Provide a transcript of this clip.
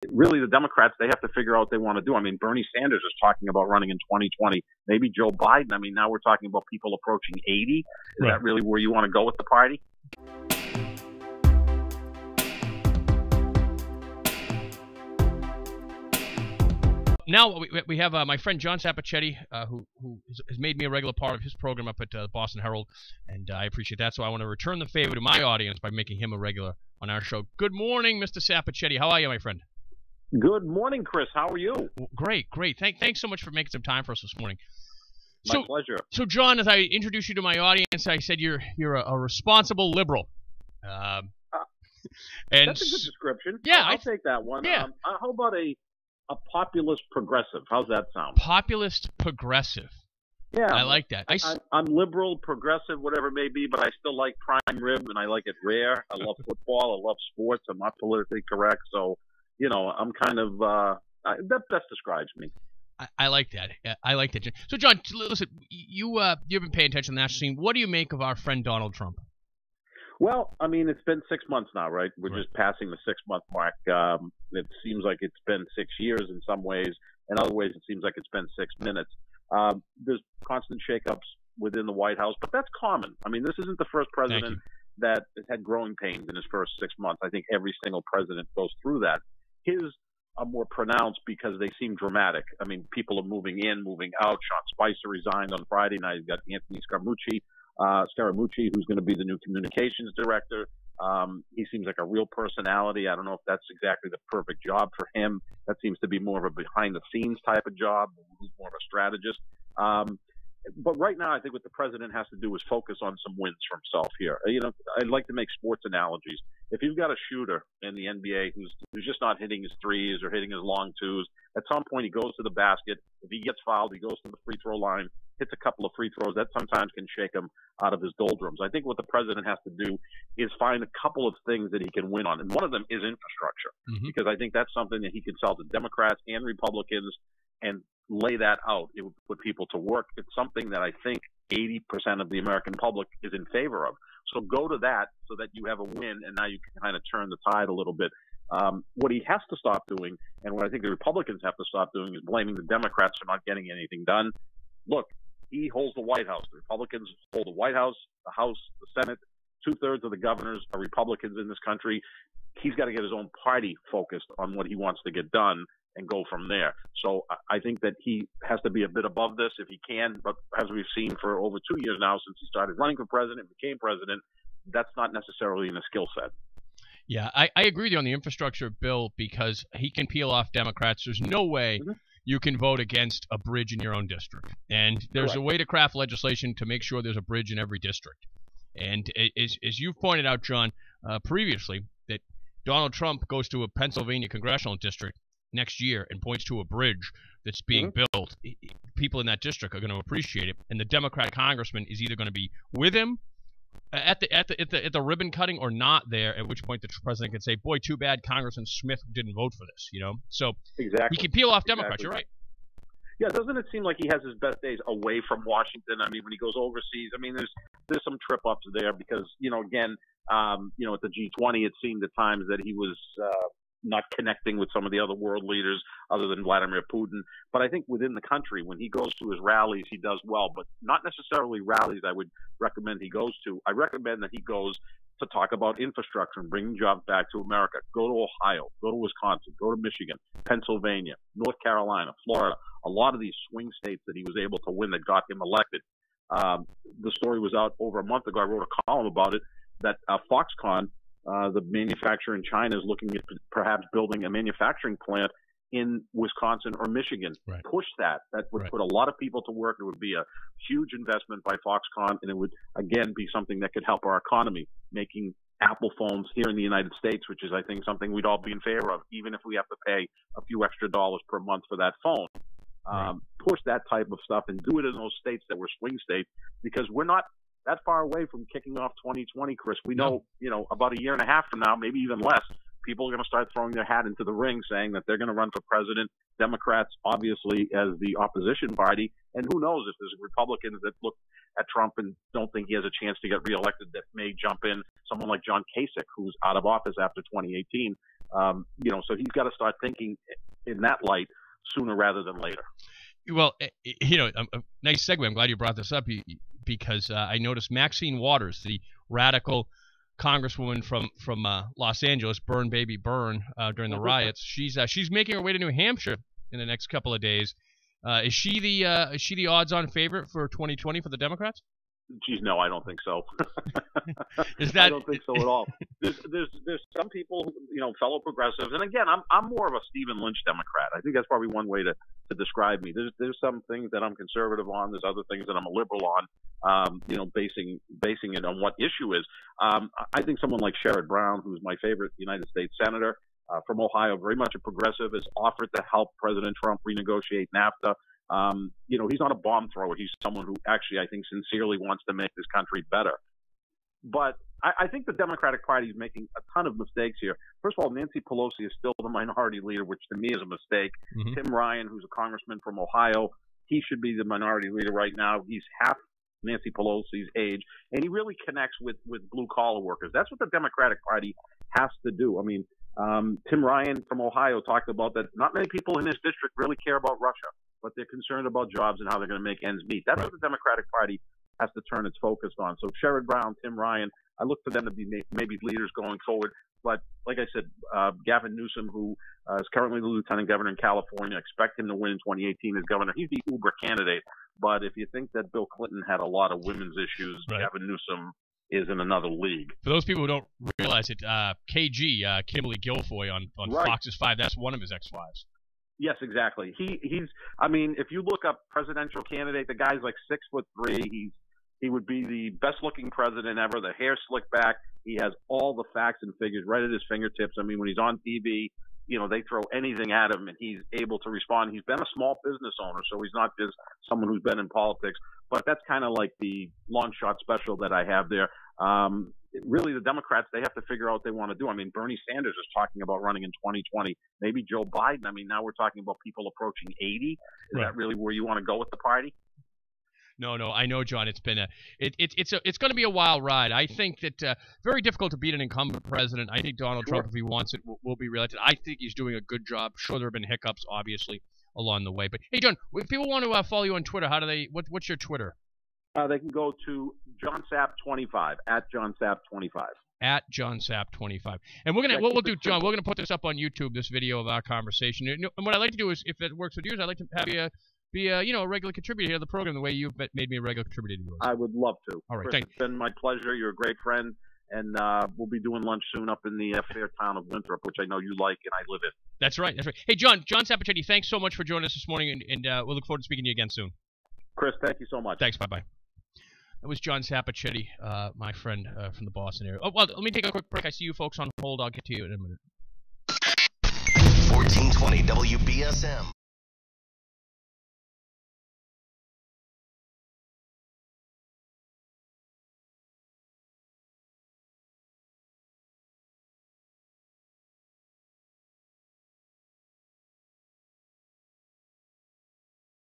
really the Democrats, they have to figure out what they want to do. I mean, Bernie Sanders is talking about running in 2020. Maybe Joe Biden. I mean, now we're talking about people approaching 80. Is that really where you want to go with the party? Now we have my friend John Sapochetti, who has made me a regular part of his program up at the Boston Herald, and I appreciate that. So I want to return the favor to my audience by making him a regular on our show. Good morning, Mr. Sapochetti. How are you, my friend? Good morning, Chris. How are you? Great. Thanks so much for making some time for us this morning. My pleasure. So, John, as I introduced you to my audience, I said you're a responsible liberal. And that's a good description. Yeah, I'll take that one. Yeah. How about a populist progressive? How's that sound? Populist progressive. Yeah, I like that. I'm liberal, progressive, whatever it may be, but I still like prime rib, and I like it rare. I love football. I love sports. I'm not politically correct, so I'm kind of that best describes me. I like that. I like that. So, John, listen, you've been paying attention to the national scene. What do you make of our friend Donald Trump? Well, I mean, it's been 6 months now, right? We're just passing the 6-month mark. It seems like it's been 6 years in some ways. In other ways, it seems like it's been 6 minutes. There's constant shakeups within the White House, but that's common. I mean, this isn't the first president that has had growing pains in his first 6 months. I think every single president goes through that. His are more pronounced because they seem dramatic. I mean, people are moving in, moving out. Sean Spicer resigned on Friday night. You've got Anthony Scaramucci, who's going to be the new communications director. He seems like a real personality. I don't know if that's exactly the perfect job for him. That seems to be more of a behind-the-scenes type of job, who's more of a strategist. But right now, I think what the president has to do is focus on some wins for himself here. I'd like to make sports analogies. If you've got a shooter in the NBA who's just not hitting his threes or hitting his long twos, at some point he goes to the basket. If he gets fouled, he goes to the free throw line, hits a couple of free throws. That sometimes can shake him out of his doldrums. I think what the president has to do is find a couple of things that he can win on. And one of them is infrastructure, because I think that's something that he can sell to Democrats and Republicans and lay that out. It would put people to work. It's something that I think 80% of the American public is in favor of. So go to that so that you have a win, and now you can kind of turn the tide a little bit. What he has to stop doing, and what I think the Republicans have to stop doing, is blaming the Democrats for not getting anything done. Look, he holds the White House. The Republicans hold the White House, the Senate. 2/3 of the governors are Republicans in this country. He's got to get his own party focused on what he wants to get done and go from there. So I think that he has to be a bit above this if he can. But as we've seen for over 2 years now, since he started running for president, became president, that's not necessarily in a skill set. Yeah, I agree with you on the infrastructure bill because he can peel off Democrats. There's no way you can vote against a bridge in your own district. And there's a way to craft legislation to make sure there's a bridge in every district. And as you've pointed out, John, previously, that Donald Trump goes to a Pennsylvania congressional district next year and points to a bridge that's being built, people in that district are going to appreciate it. And the Democratic congressman is either going to be with him at the ribbon cutting or not there, at which point the president can say, boy, too bad Congressman Smith didn't vote for this, So he can peel off Democrats. You're right. Yeah, doesn't it seem like he has his best days away from Washington? I mean, when he goes overseas, I mean, there's some trip ups there because, again, at the G20, it seemed at times that he was not connecting with some of the other world leaders other than Vladimir Putin. But I think within the country, when he goes to his rallies, he does well, but not necessarily rallies I would recommend he goes to. I recommend that he goes to talk about infrastructure and bringing jobs back to America. Go to Ohio, go to Wisconsin, go to Michigan, Pennsylvania, North Carolina, Florida, a lot of these swing states that he was able to win that got him elected. The story was out over a month ago. I wrote a column about it, that Foxconn, the manufacturer in China, is looking at perhaps building a manufacturing plant in Wisconsin or Michigan. Right. Push that. That would put a lot of people to work. It would be a huge investment by Foxconn, and it would, again, be something that could help our economy, making Apple phones here in the United States, which is, I think, something we'd all be in favor of, even if we have to pay a few extra dollars per month for that phone. Push that type of stuff and do it in those states that were swing states, because we're not that far away from kicking off 2020, Chris. We know, about a year and a half from now, maybe even less, people are going to start throwing their hat into the ring saying that they're going to run for president. Democrats, obviously, as the opposition party. And who knows if there's Republicans that look at Trump and don't think he has a chance to get reelected that may jump in. Someone like John Kasich, who's out of office after 2018, So he's got to start thinking in that light sooner rather than later. Well, a nice segue. I'm glad you brought this up because I noticed Maxine Waters, the radical congresswoman from Los Angeles, Burn Baby Burn, during the riots. She's making her way to New Hampshire in the next couple of days. Is she the odds-on favorite for 2020 for the Democrats? Geez, no, I don't think so. I don't think so at all. There's some people, fellow progressives, and again, I'm more of a Stephen Lynch Democrat. I think that's probably one way to describe me. There's some things that I'm conservative on. There's other things that I'm a liberal on. Basing it on what issue is. I think someone like Sherrod Brown, who's my favorite United States senator from Ohio, very much a progressive, has offered to help President Trump renegotiate NAFTA. He's not a bomb thrower. He's someone who actually, I think, sincerely wants to make this country better. But I think the Democratic Party is making a ton of mistakes here. First of all, Nancy Pelosi is still the minority leader, which to me is a mistake. Mm-hmm. Tim Ryan, who's a congressman from Ohio, he should be the minority leader right now. He's half Nancy Pelosi's age, and he really connects with blue-collar workers. That's what the Democratic Party has to do. I mean, Tim Ryan from Ohio talked about that not many people in his district really care about Russia, but they're concerned about jobs and how they're going to make ends meet. That's what the Democratic Party has to turn its focus on. So Sherrod Brown, Tim Ryan, I look for them to be maybe leaders going forward. But like I said, Gavin Newsom, who is currently the lieutenant governor in California, expect him to win in 2018 as governor. He's the uber candidate. But if you think that Bill Clinton had a lot of women's issues, Gavin Newsom is in another league. For those people who don't realize it, KG, Kimberly Guilfoyle on Fox's 5, that's one of his ex-wives. Yes, exactly. He's. I mean, if you look up presidential candidate, the guy's like 6'3". He would be the best-looking president ever. The hair slicked back. He has all the facts and figures right at his fingertips. I mean, when he's on TV, they throw anything at him, and he's able to respond. He's been a small business owner, so he's not just someone who's been in politics. But that's kind of like the long shot special that I have there. Really, the Democrats, they have to figure out what they want to do. I mean, Bernie Sanders is talking about running in 2020. Maybe Joe Biden. I mean, now we're talking about people approaching 80. Is that really where you want to go with the party? No, I know, John. It's been it's going to be a wild ride. I think that very difficult to beat an incumbent president. I think Donald Trump, if he wants it, will be reelected. I think he's doing a good job. Sure, there have been hiccups, obviously, along the way. But hey, John, if people want to follow you on Twitter, how do they? What's your Twitter? They can go to JohnSapp25 at JohnSapp25. At JohnSapp25. And what we'll do, John, we're gonna put this up on YouTube, this video of our conversation. And what I'd like to do is, if it works with you, I'd like to have you be a regular contributor here to the program, the way you've made me a regular contributor to yours. I would love to. All right, Chris, it's been my pleasure. You're a great friend, and we'll be doing lunch soon up in the fair town of Winthrop, which I know you like and I live in. That's right. Hey, John Sapochetti, thanks so much for joining us this morning, and we'll look forward to speaking to you again soon. Chris, thank you so much. Thanks. Bye-bye. That was John Sapochetti, my friend from the Boston area. Oh, well, let me take a quick break. I see you folks on hold. I'll get to you in a minute. 1420 WBS.